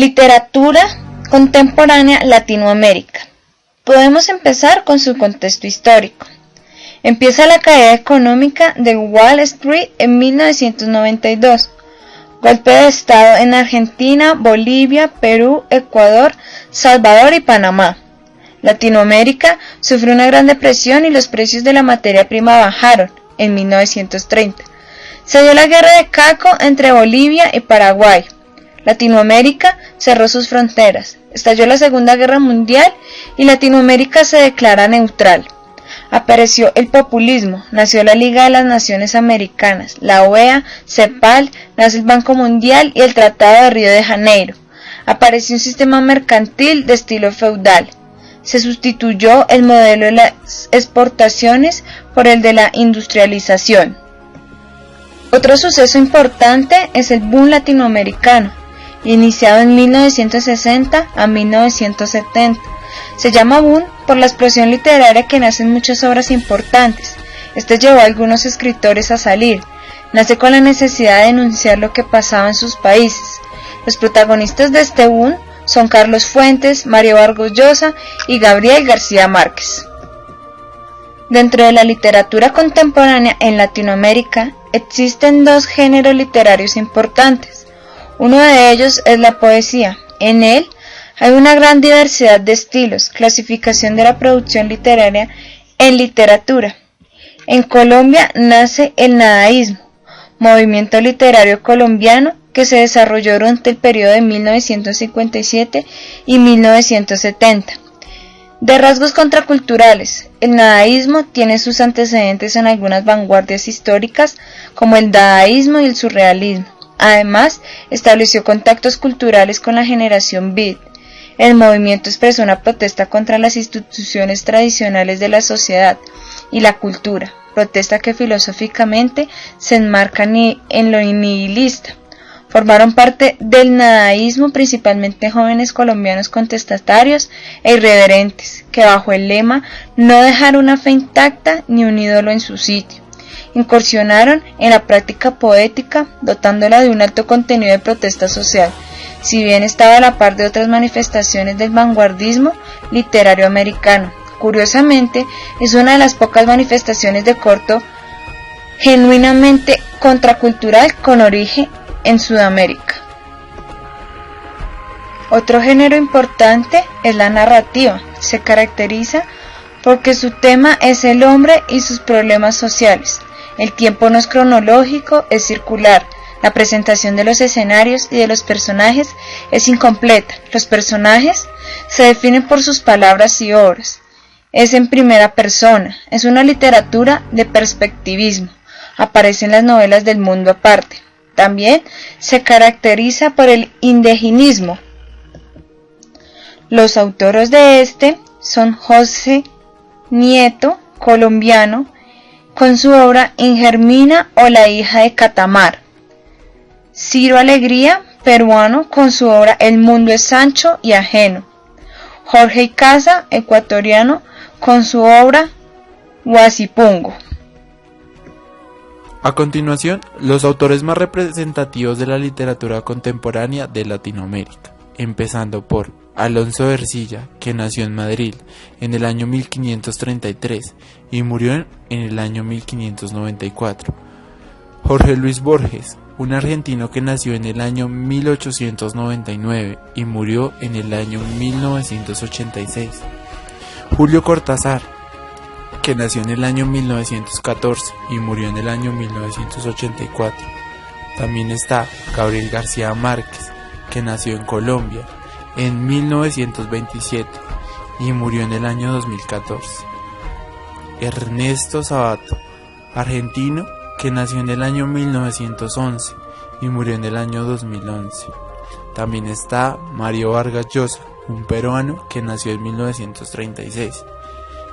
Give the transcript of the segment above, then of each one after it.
Literatura contemporánea Latinoamérica. Podemos empezar con su contexto histórico. Empieza la caída económica de Wall Street en 1992, golpe de estado en Argentina, Bolivia, Perú, Ecuador, Salvador y Panamá. Latinoamérica sufrió una gran depresión y los precios de la materia prima bajaron en 1930. Se dio la guerra de Chaco entre Bolivia y Paraguay. Latinoamérica cerró sus fronteras, estalló la Segunda Guerra Mundial y Latinoamérica se declara neutral. Apareció el populismo, nació la Liga de las Naciones Americanas, la OEA, CEPAL, nace el Banco Mundial y el Tratado de Río de Janeiro. Apareció un sistema mercantil de estilo feudal. Se sustituyó el modelo de las exportaciones por el de la industrialización. Otro suceso importante es el boom latinoamericano, iniciado en 1960 a 1970. Se llama boom por la explosión literaria que nace en muchas obras importantes. Este llevó a algunos escritores a salir. Nace con la necesidad de denunciar lo que pasaba en sus países. Los protagonistas de este boom son Carlos Fuentes, Mario Vargas Llosa y Gabriel García Márquez. Dentro de la literatura contemporánea en Latinoamérica existen dos géneros literarios importantes. Uno de ellos es la poesía. En él hay una gran diversidad de estilos, clasificación de la producción literaria en literatura. En Colombia nace el nadaísmo, movimiento literario colombiano que se desarrolló durante el periodo de 1957 y 1970. De rasgos contraculturales, el nadaísmo tiene sus antecedentes en algunas vanguardias históricas como el dadaísmo y el surrealismo. Además, estableció contactos culturales con la generación beat. El movimiento expresó una protesta contra las instituciones tradicionales de la sociedad y la cultura, protesta que filosóficamente se enmarca en lo nihilista. Formaron parte del nadaísmo principalmente jóvenes colombianos contestatarios e irreverentes, que bajo el lema "no dejar una fe intacta ni un ídolo en su sitio", incursionaron en la práctica poética, dotándola de un alto contenido de protesta social, si bien estaba a la par de otras manifestaciones del vanguardismo literario americano. Curiosamente, es una de las pocas manifestaciones de corto genuinamente contracultural con origen en Sudamérica. Otro género importante es la narrativa. Se caracteriza porque su tema es el hombre y sus problemas sociales. El tiempo no es cronológico, es circular. La presentación de los escenarios y de los personajes es incompleta. Los personajes se definen por sus palabras y obras. Es en primera persona. Es una literatura de perspectivismo. Aparecen las novelas del mundo aparte. También se caracteriza por el indigenismo. Los autores de este son José Nieto, colombiano, con su obra Ingermina o La hija de Catamar. Ciro Alegría, peruano, con su obra El mundo es ancho y ajeno. Jorge Icaza, ecuatoriano, con su obra Huasipungo. A continuación, los autores más representativos de la literatura contemporánea de Latinoamérica, empezando por Alonso Ercilla, que nació en Madrid en el año 1533 y murió en el año 1594. Jorge Luis Borges, un argentino que nació en el año 1899 y murió en el año 1986. Julio Cortázar, que nació en el año 1914 y murió en el año 1984. También está Gabriel García Márquez, que nació en Colombia en 1927 y murió en el año 2014. Ernesto Sabato, argentino, que nació en el año 1911 y murió en el año 2011. También está Mario Vargas Llosa, un peruano que nació en 1936.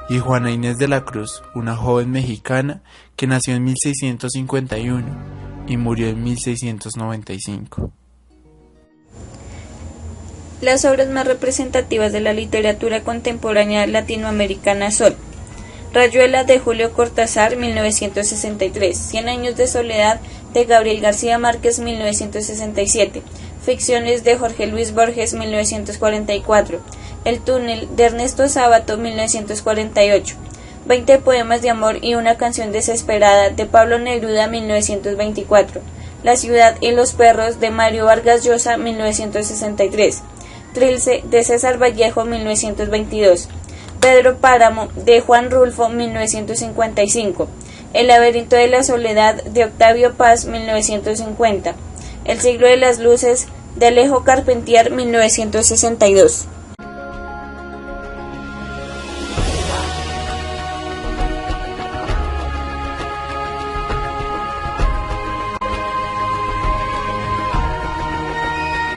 Y Juana Inés de la Cruz, una joven mexicana que nació en 1651 y murió en 1695. Las obras más representativas de la literatura contemporánea latinoamericana son Rayuela de Julio Cortázar, 1963, Cien años de soledad de Gabriel García Márquez, 1967, Ficciones de Jorge Luis Borges, 1944. El túnel, de Ernesto Sábato, 1948. 20 poemas de amor y una canción desesperada, de Pablo Neruda, 1924. La ciudad y los perros, de Mario Vargas Llosa, 1963. Trilce, de César Vallejo, 1922. Pedro Páramo, de Juan Rulfo, 1955. El laberinto de la soledad, de Octavio Paz, 1950. El siglo de las luces, de Alejo Carpentier, 1962.